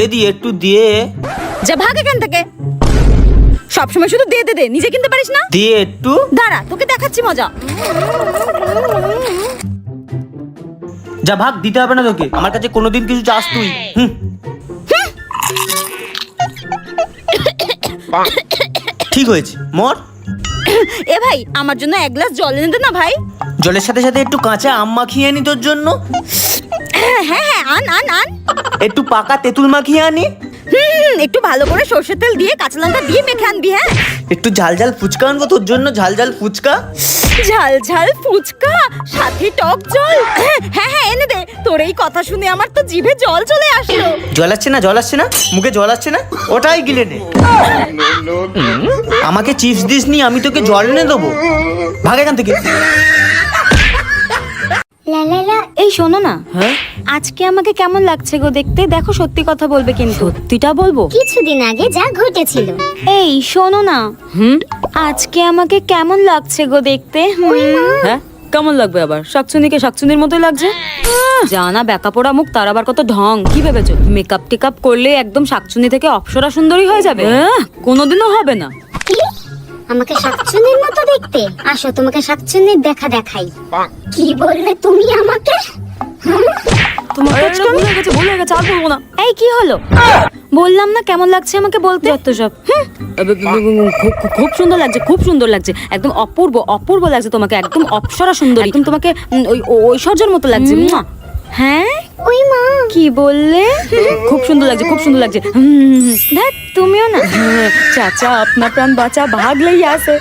এদি একটু দিয়ে। যা ভাগ এখান থেকে, সবসময় শুধু দে দে দে, নিজে কিনতে পারিস না? দিয়ে একটু। দাঁড়া, তোকে দেখাচ্ছি মজা। যা ভাগ, দিতে হবে না তোকে, আমার কাছে কোনোদিন কিছু চাস তুই। ঠিক হয়েছে, মর। এ ভাই, আমার জন্য এক গ্লাস জল এনে দে না ভাই। জলের সাথে সাথে একটু কাঁচা আম মাখিয়ে আনি তোর জন্য। হ্যাঁ হ্যাঁ, আন আন আন। একটু পাকা তেঁতুল মাখিয়ে আনি। একটু ভালো করে সর্ষের তেল দিয়ে কাঁচা লঙ্কা দিয়ে মেখে আনবি। হ্যাঁ, একটু ঝাল ঝাল ফুচকা আনবো তোর জন্য, ঝাল ঝাল ফুচকা। ঝাল ঝাল ফুচকা সাথে টক জল। হ্যাঁ হ্যাঁ, এনে দে। তোর এই কথা শুনে আমার তো জিভে জল চলে আসলো। জল আসছে না, জল আসছে না, মুখে জল আসছে না, ওটাই গিলে নে। আমাকে চিপস দিস নি, আমি তোকে জল এনে দেবো। ভাগ এখান থেকে। এই শোনো না, হ্যাঁ আজকে আমাকে কেমন লাগছে গো দেখতে? দেখো, সত্যি কথা বলবে কিন্তু। সত্যিটা বলবো? কিছুদিন আগে যা ঘটেছিল। এই শোনো না, আজকে আমাকে কেমন লাগছে গো দেখতে? হ্যাঁ, কেমন লাগবে আবার? শাকচুনিকে শাকচুনির মতোই লাগছে। জানা বেকা পোড়া মুখ, তার আবার কত ঢং। কি ভেবেছো মেকআপ টেকআপ করলে একদম শাকচুনি থেকে অপ্সরা সুন্দরী হয়ে যাবে? কোনোদিনও হবে না। আমাকে শাকচুন্নির মতো দেখতে? আসো, তোমাকে শাকচুন্নির দেখা দেখাই। কি বললে তুমি আমাকে? ভুলে গেছে, আর বলবো না। এই কি হলো? বললাম না কেমন লাগছে আমাকে বলতে। যত সব। খুব সুন্দর লাগছে, খুব সুন্দর লাগছে, একদম অপূর্ব অপূর্ব লাগছে তোমাকে, একদম অপ্সরা সুন্দরী, একদম তোমাকে ওই ঐশ্বর্যের মতো লাগছে। হ্যাঁ, ওই মা, কি বললে? খুব সুন্দর লাগছে, খুব সুন্দর লাগছে। দেখ, তুমিও না। চাচা আপনা প্রাণ বাঁচা, ভাগলেই আসে।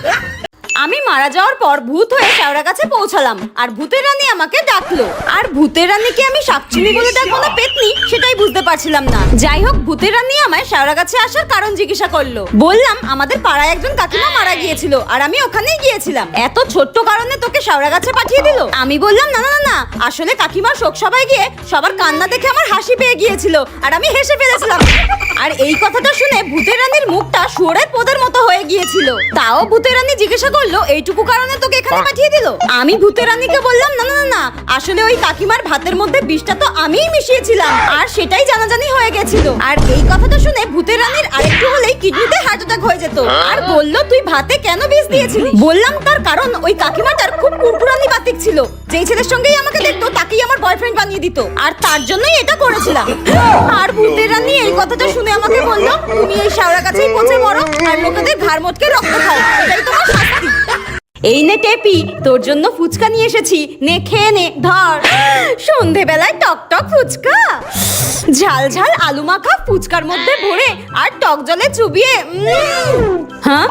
আমি মারা যাওয়ার পর ভূত হয়ে শেওড়া কাছে পৌঁছালাম, আর ভূতের রানী আমাকে ডাকলো। আর ভূতের রানীকে আমি শাকচুনি বলে ডাকবো না পেতনি, সেটাই বুঝতে পারছিলাম না। যাই হোক, ভূতের রানী আমায় শেওড়া কাছে আসার কারণ জিজ্ঞাসা করলো। বললাম আমাদের পাড়ায় একজন কাকিমা মারা গিয়েছিল, আর আমি ওখানেই গিয়েছিলাম। এত ছোট্ট কারণে তোকে শেওড়া কাছে পাঠিয়ে দিল? আমি বললাম না না না না, আসলে কাকিমার শোক সবাই গিয়ে সবার কান্না দেখে আমার হাসি পেয়ে গিয়েছিল, আর আমি হেসে ফেলেছিলাম। আর এই কথাটা শুনে ভূতের রানীর মুখটা শুয়োরের পোদের মতো হয়ে গিয়েছিল। তাও ভূতের রানী জিজ্ঞাসা করলো এইটুকু কারণে তোকে এখানে পাঠিয়ে দিল? আমি ভূতের রানীকে বললাম না না না না, আসলে ওই কাকিমার ভাতের মধ্যে বিষটা তো আমিই মিশিয়েছিলাম, আর সেটাই জানাজানি হয়ে গেছিল। আর এই কথাটা শুনে ভূতের রানীর আরেকটু হলেই কিডনিতে হার্ট অ্যাটাক হয়ে যেত। আর বললো তুই ভাতে কেন বিষ দিয়েছিলি? বললাম তার কারণ ওই কাকিমাটার খুব কুরকুরানি বাতিক ছিল, যেই ছেলের সঙ্গেই আমাকে দেখতো তাকেই আমার বয়ফ্রেন্ড বানিয়ে দিত, আর তার জন্যই এটা করেছিলাম। আর ভূতের রানী এই কথাটা শুনে আমাকে বললো তুমি এই শেওড়া কাছেই পচে মরো, আর লোকেদের ঘাড় মোটকে রক্ত খাও, এটাই তোমার শাস্তি। এই নে টেপি, তোর জন্য ফুচকা নিয়ে এসেছি, নে খেয়ে নে, ধর। সন্ধেবেলায় টক টক ফুচকা, ঝাল ঝাল আলু মাখা ফুচকার মধ্যে ভরে আর টক জলে চুবিয়ে। হ্যাঁ,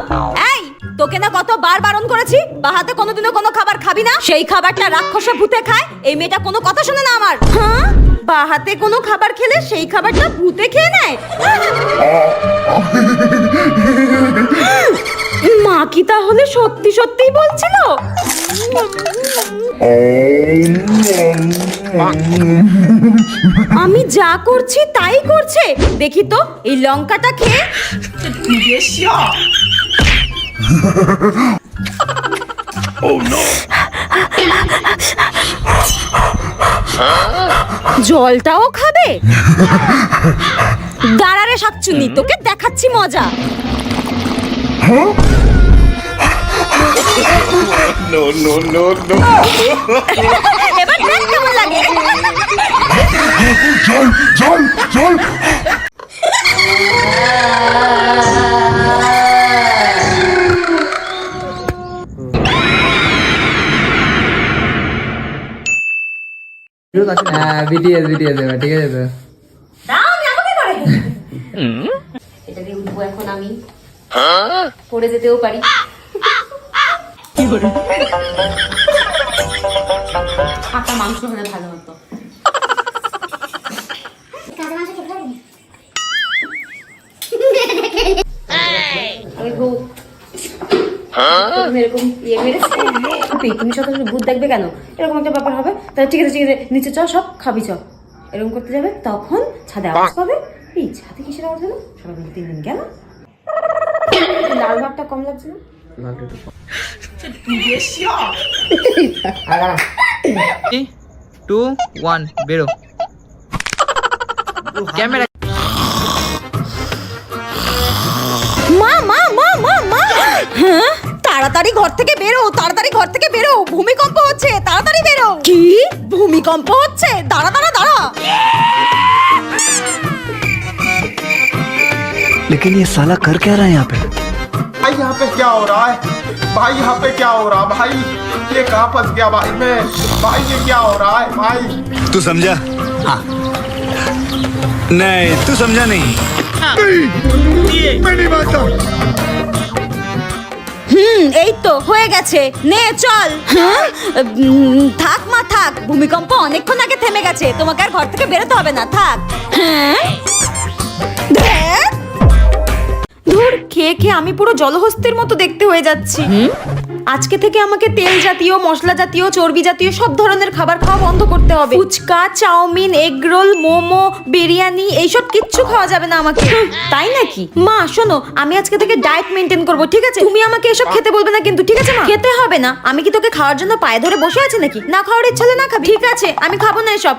এই তোকে না কতবার বারণ করেছি বাহাতে কোনোদিনও কোনো খাবার খাবি না? সেই খাবারটা রাক্ষসে ভূতে খায়, এই মেয়েটা কোনো কথা শোনে না আমার। হ্যাঁ, বাহাতে কোনো খাবার খেলে সেই খাবারটা ভূতে খেয়ে নেয়। মা কি তাহলে সত্যি সত্যিই বলছিল? আমি যা করছি তাই করছে। দেখি তো এই লঙ্কাটা খেয়ে। জলটাও খাবে? দাঁড়া রে শাকচুন্নি, তোকে দেখাচ্ছি মজা। No, no, no, no. এবার দেখ কেমন লাগে। জল, জল, জল। হ্যাঁ, বিটিএস এবার ঠিক আছে তো। দাও, আমি আমাকে করে। এটা দিয়ে উঠবো এখন আমি, পড়ে যেতেও পারি। ফাঁকা মাংস হলে ভালো হতো। এরকম ইয়ে মেরেছে, তুমি সকালে ভূত দেখবে কেন? এরকম একটা ব্যাপার হবে। তাহলে ঠিক আছে ঠিক আছে, নিচে চ, সব খাবি চ। এরকম করতে যাবে, তখন ছাদে আওয়াজ পাবে। এই ছাদে কিসের আওয়াজ হলো? সবাই মিলে 3 দিন গেল। লাল ভাগটা কম লাগছে না? 3, 2, 1 বেরো ক্যামেরা। হ্যাঁ, তাড়াতাড়ি ঘর থেকে বেরো, তাড়াতাড়ি ঘর থেকে বেরো, ভূমিকম্প হচ্ছে, তাড়াতাড়ি বেরো। কি ভূমিকম্প হচ্ছে? দাঁড়া দাঁড়া দাঁড়া। लेकिन ये साला कर क्या रहा है यहाँ पे? भाई यहाँ पे क्या हो रहा है? भाई यहाँ पे क्या हो रहा है? भाई ये कहाँ फंस गया भाई मैं? भाई ये क्या हो रहा है भाई? तू समझा? हाँ। नहीं तू समझा नहीं। मैं नहीं मानता। এই তো হয়ে গেছে, নে চল। থাক মা থাক, ভূমিকম্প অনেকক্ষণ আগে থেমে গেছে, তোমাকে আর ঘর থেকে বেরোতে হবে না, থাক। ধুর, খেয়ে খেয়ে আমি পুরো জলহস্তির মতো দেখতে হয়ে যাচ্ছি। আজকে থেকে আমাকে তেল জাতীয়, মশলা জাতীয়, চর্বি জাতীয় সব ধরনের খাবার খাওয়া বন্ধ করতে হবে। Phuchka, chowmein, egg roll, momo, biryani এইসব কিচ্ছু খাওয়া যাবে না আমাকে। তাই নাকি? মা শোনো, আমি আজকে থেকে ডায়েট মেনটেন করব, ঠিক আছে? তুমি আমাকে এসব খেতে বলবে না কিন্তু, ঠিক আছে মা? খেতে হবে না। আমি কি তোকে খাওয়ার জন্য পায়ে ধরে বসে আছি নাকি? না খাওয়ার ইচ্ছা হলে না খাবি, ঠিক আছে? আমি খাবো না এসব।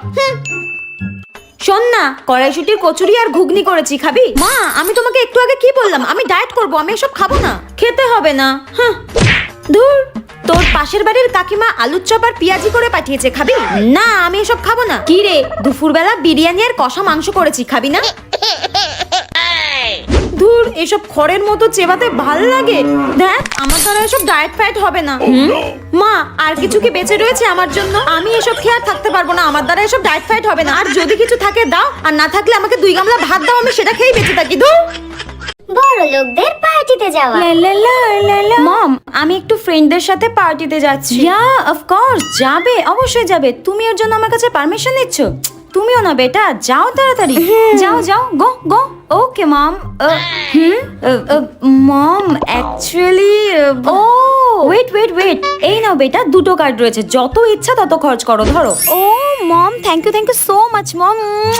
শোন না, কড়াইশুটির কচুরি আর ঘুগনি করেছি, খাবি? মা, আমি তোমাকে একটু আগে কি বললাম? আমি ডায়েট করব, আমি এসব খাবো না। খেতে হবে না। হ্যাঁ, ধুর, তোর পাশের বাড়ির কাকিমা আলুর চপ আর পেঁয়াজি করে পাঠিয়েছে, খাবি? না, আমি এসব খাবো না। কি রে, দুপুরবেলা বিরিয়ানি আর কষা মাংস করেছি, খাবি না? ধুর, এসব খড়ের মতো চেবাতে ভাল লাগে। দেখ, আমার দ্বারা এসব ডায়েট ফায়েট হবে না। মা, আর কিছু কি বেঁচে রয়েছে আমার জন্য? আমি এসব খেয়ে আর থাকতে পারবো না, আমার দ্বারা এসব ডায়েট ফায়েট হবে না। আর যদি কিছু থাকে দাও, আর না থাকলে আমাকে 2 গামলা ভাত দাও, আমি সেটা খেয়েই বেঁচে থাকি। ধুর। বড় লোকদের পার্টিতে যাওয়া। মম, আমি একটু ফ্রেন্ডদের সাথে পার্টিতে যাচ্ছি। ইয়া, অফ কোর্স যাবে, অবশ্যই যাবে। তুমি এর জন্য আমার কাছে পারমিশন নিচ্ছ? তুমিও না বেটা, যাও তাড়াতাড়ি, যাও যাও, গো গো। ওকে মম। মম, অ্যাকচুয়ালি ও ওয়েট ওয়েট ওয়েট, এই নাও বেটা, 2টো কার্ড রয়েছে, যত ইচ্ছা তত খরচ করো, ধরো। ও mom, thank you so much mom,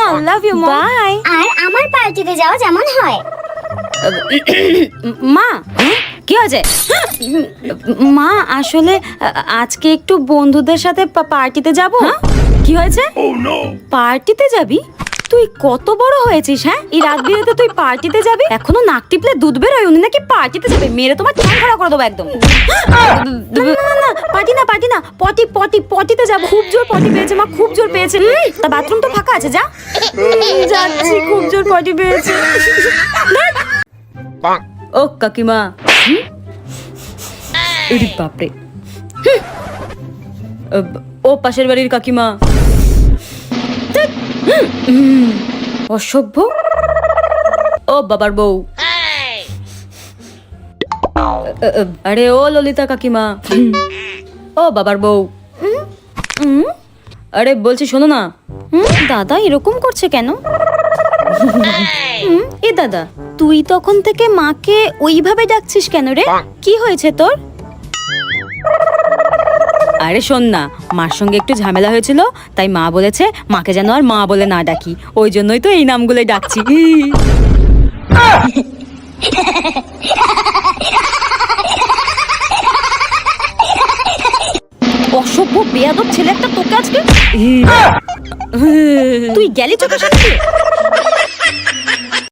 I love you mom, bye. আর আমার পার্টিতে যাওয়া যেমন হয়। মা, কি হয়েছে? মা, আসলে আজকে একটু বন্ধুদের সাথে পার্টিতে যাব। কি হয়েছে? পার্টিতে যাবি? তুই কত বড় হয়েছিস? হ্যাঁ, এই রাত বিরেতে তুই পার্টিতে যাবি? এখনো নাক টিপলে দুধ বেরোয়, উনি নাকি পার্টিতে যাবে? মেরে তোমার ঠ্যাং খাড়া করে দেবো একদম। না, পার্টি না, পার্টি না, পটিতে যাবো। খুব জোর পটি পেয়েছে মা, খুব জোর পেয়েছে। তা বাথরুম তো ফাঁকা আছে, যা। যাচ্ছি, খুব জোর পটি পেয়েছে। ও কাকিমা, বাপরে। ও পাশের বাড়ির কাকিমা, অসভ্য। ও বাবার বউ। আরে ও ললিতা কাকিমা, ও বাবার বউ। আরে বলছি শোনো না। দাদা এরকম করছে কেন? এ দাদা, তুই তখন থেকে মাকে ওইভাবে ডাকছিস কেন রে? কি হয়েছে তোর? আরে শোন না, মার সঙ্গে একটু ঝামেলা হয়েছিল, তাই মা বলেছে মাকে যেন আর মা বলে না ডাকি, ওই জন্যই তো এই নামগুলোই ডাকছি। অসভ্য বেয়াদব ছেলে একটা, তোকে আজকে। তুই গেলি চোখের সামনে?